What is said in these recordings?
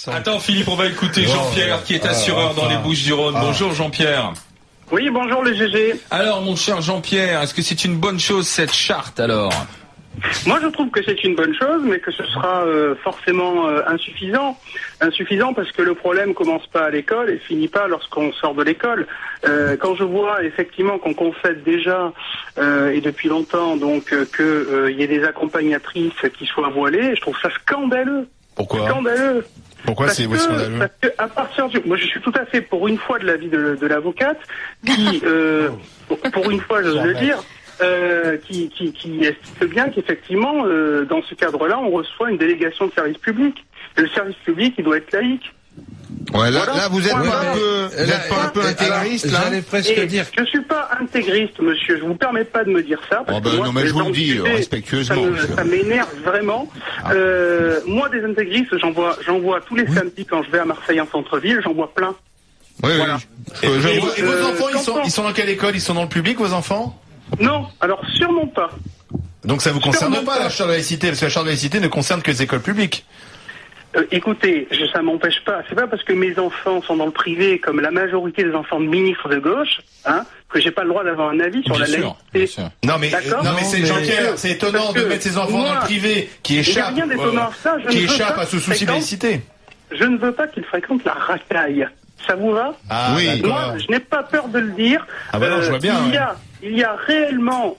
Attends Philippe, on va écouter Jean-Pierre qui est assureur dans les Bouches-du-Rhône. Bonjour Jean-Pierre. Oui, bonjour le GG. Alors mon cher Jean-Pierre, est-ce que c'est une bonne chose cette charte alors ? Moi je trouve que c'est une bonne chose, mais que ce sera forcément insuffisant. Insuffisant parce que le problème commence pas à l'école et finit pas lorsqu'on sort de l'école. Quand je vois effectivement qu'on concède déjà, et depuis longtemps, donc que y ait des accompagnatrices qui soient voilées, je trouve ça scandaleux. Pourquoi ? Scandaleux. Pourquoi c'est scandaleux ? Parce que à partir du, moi je suis tout à fait pour une fois de l'avis de l'avocate qui, pour une fois, j'ose le dire, qui estime bien qu'effectivement, dans ce cadre-là, on reçoit une délégation de service public. Et le service public, il doit être laïque. Ouais, là, Voilà. là, vous êtes Voilà. pas un peu intégriste, là. J'allais presque Et dire. je suis pas intégriste, monsieur. Je vous permets pas de me dire ça. Parce Oh ben que moi, non, mais je vous le dans dis sujet, respectueusement, monsieur. ça m'énerve vraiment. Moi, des intégristes, j'en vois tous les samedis quand je vais à Marseille en centre-ville, j'en vois plein. Oui, Voilà. oui. Et vos enfants, quand ils sont dans quelle école? Ils sont dans le public, vos enfants? Non, alors sûrement pas. Donc ça vous concerne Sûrement pas, pas. la charte de laïcité, parce que la charte de laïcité ne concerne que les écoles publiques. Écoutez, ça m'empêche pas. C'est pas parce que mes enfants sont dans le privé, comme la majorité des enfants de ministres de gauche, hein, que j'ai pas le droit d'avoir un avis sur la laïcité. Non mais, D'accord. c'est Jean-Pierre, c'est étonnant Parce que de mettre ses enfants dans le moi, privé qui il y a échappent, rien d'étonnant à ça. Je ne veux pas à ce qu'ils souci de fréquentent- laïcité. Je ne veux pas qu'ils fréquentent la racaille. Ça vous va? Ah, Oui. d'accord. Moi, je n'ai pas peur de le dire. Ah bah non, je vois bien, Il y a réellement,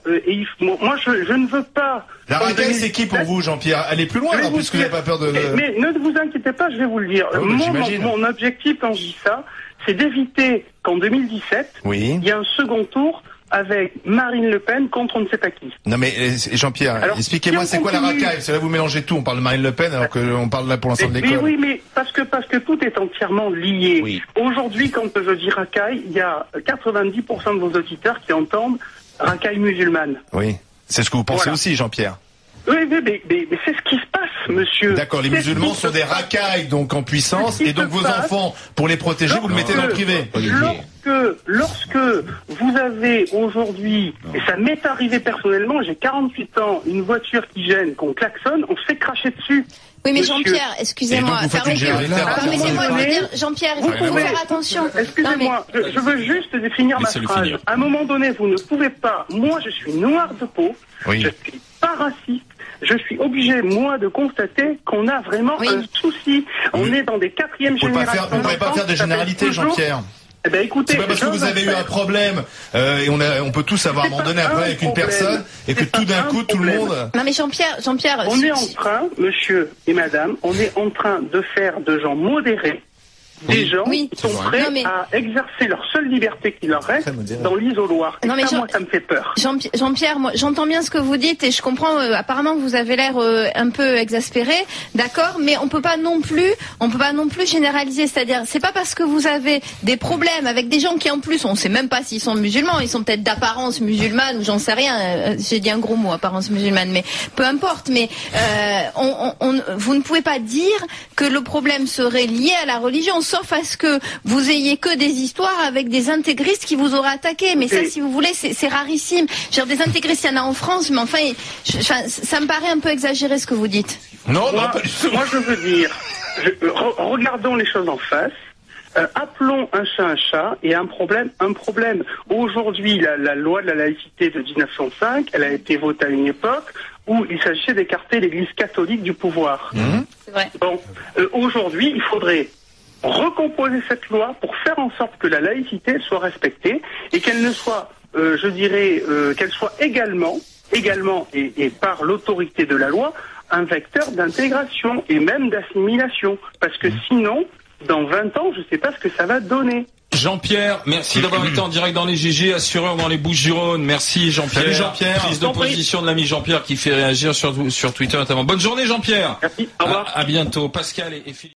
moi, je ne veux pas. La comme racaille, 2017, c'est qui pour vous, Jean-Pierre? Allez plus loin, je vais alors, vous puisque vous n'avez dire- pas peur de... Mais ne vous inquiétez pas, je vais vous le dire. Ah oui, Moi, j'imagine. mon objectif quand je dis ça, c'est d'éviter qu'en 2017, Oui. il y ait un second tour avec Marine Le Pen contre on ne sait pas qui. Non mais, Jean-Pierre, Alors, expliquez-moi, si on c'est quoi la continue- racaille? Parce que là, vous mélangez tout. On parle de Marine Le Pen, alors qu'on parle là pour l'ensemble de Mais l'école. oui, mais parce que tout est entièrement lié. Oui. Aujourd'hui, quand je dis racaille, il y a 90% de vos auditeurs qui entendent racaille musulmane. Oui. C'est ce que vous pensez Voilà. aussi, Jean-Pierre. Oui, mais c'est ce qui se passe, monsieur. D'accord, les C'est musulmans ce qui sont se des passe. racailles, donc en puissance, Ce qui et donc se vos passe- enfants, pour les protéger, vous le mettez dans le privé. Lorsque vous avez aujourd'hui, et ça m'est arrivé personnellement, j'ai 48 ans, une voiture qui gêne, qu'on klaxonne, on se fait cracher dessus. Oui, mais Monsieur. Jean-Pierre, Et excusez-moi. donc, vous faites une généralité Permettez-moi de raciale. dire, Jean-Pierre, il faut pouvez- faire attention. Excusez-moi, je veux juste finir ma Laissez-le phrase. finir. À un moment donné, vous ne pouvez pas, moi je suis noir de peau, Oui. je suis pas raciste, je suis obligé, moi, de constater qu'on a vraiment Oui. un souci. On est dans des quatrièmes Vous pouvez pas générations. faire, vous pouvez pas d'enfants faire des qui s'appellent généralités, toujours- Jean-Pierre. Eh ben écoutez, C'est pas parce que vous avez eu un problème, et on peut tous avoir à un moment donné un problème avec une problème. personne, et que C'est tout d'un pas un coup, tout le problème. monde... Non, mais Jean-Pierre, On est en train, monsieur et madame, on est en train de faire de gens modérés, des gens Oui. qui sont C'est vrai. prêts Non, mais- à exercer leur seule liberté qui leur reste Très modéré. dans l'isoloir. Et Non, mais ça, moi, ça me fait peur. Jean-Pierre, moi, j'entends bien ce que vous dites et je comprends. Apparemment, que vous avez l'air un peu exaspéré, d'accord. Mais on peut pas non plus généraliser. C'est-à-dire, c'est pas parce que vous avez des problèmes avec des gens qui, en plus, on sait même pas s'ils sont musulmans. Ils sont peut-être d'apparence musulmane ou j'en sais rien. J'ai dit un gros mot, apparence musulmane, mais peu importe. Mais vous ne pouvez pas dire que le problème serait lié à la religion, sauf à ce que vous ayez que des histoires avec des intégristes qui vous auraient attaqué. Mais ça, Et- si vous voulez, c'est rarissime. Genre des intégristes, il y en a en France, mais enfin, ça me paraît un peu exagéré ce que vous dites. Non, Moi, pas du tout. moi, je veux dire, regardons les choses en face. Appelons un chat et un problème un problème. Aujourd'hui, la loi de la laïcité de 1905, elle a été votée à une époque où il s'agissait d'écarter l'Église catholique du pouvoir. C'est vrai. Bon, aujourd'hui, il faudrait recomposer cette loi pour faire en sorte que la laïcité soit respectée et qu'elle ne soit, je dirais, qu'elle soit également et par l'autorité de la loi, un vecteur d'intégration et même d'assimilation. Parce que sinon, dans 20 ans, je ne sais pas ce que ça va donner. Jean-Pierre, merci d'avoir été en direct dans les GG, assureur dans les Bouches-du-Rhône. Merci Jean-Pierre. Salut, Jean-Pierre. Prise de Je t'en prie. position de l'ami Jean-Pierre qui fait réagir sur Twitter notamment. Bonne journée Jean-Pierre. Merci, au revoir. À bientôt. Pascal et Philippe.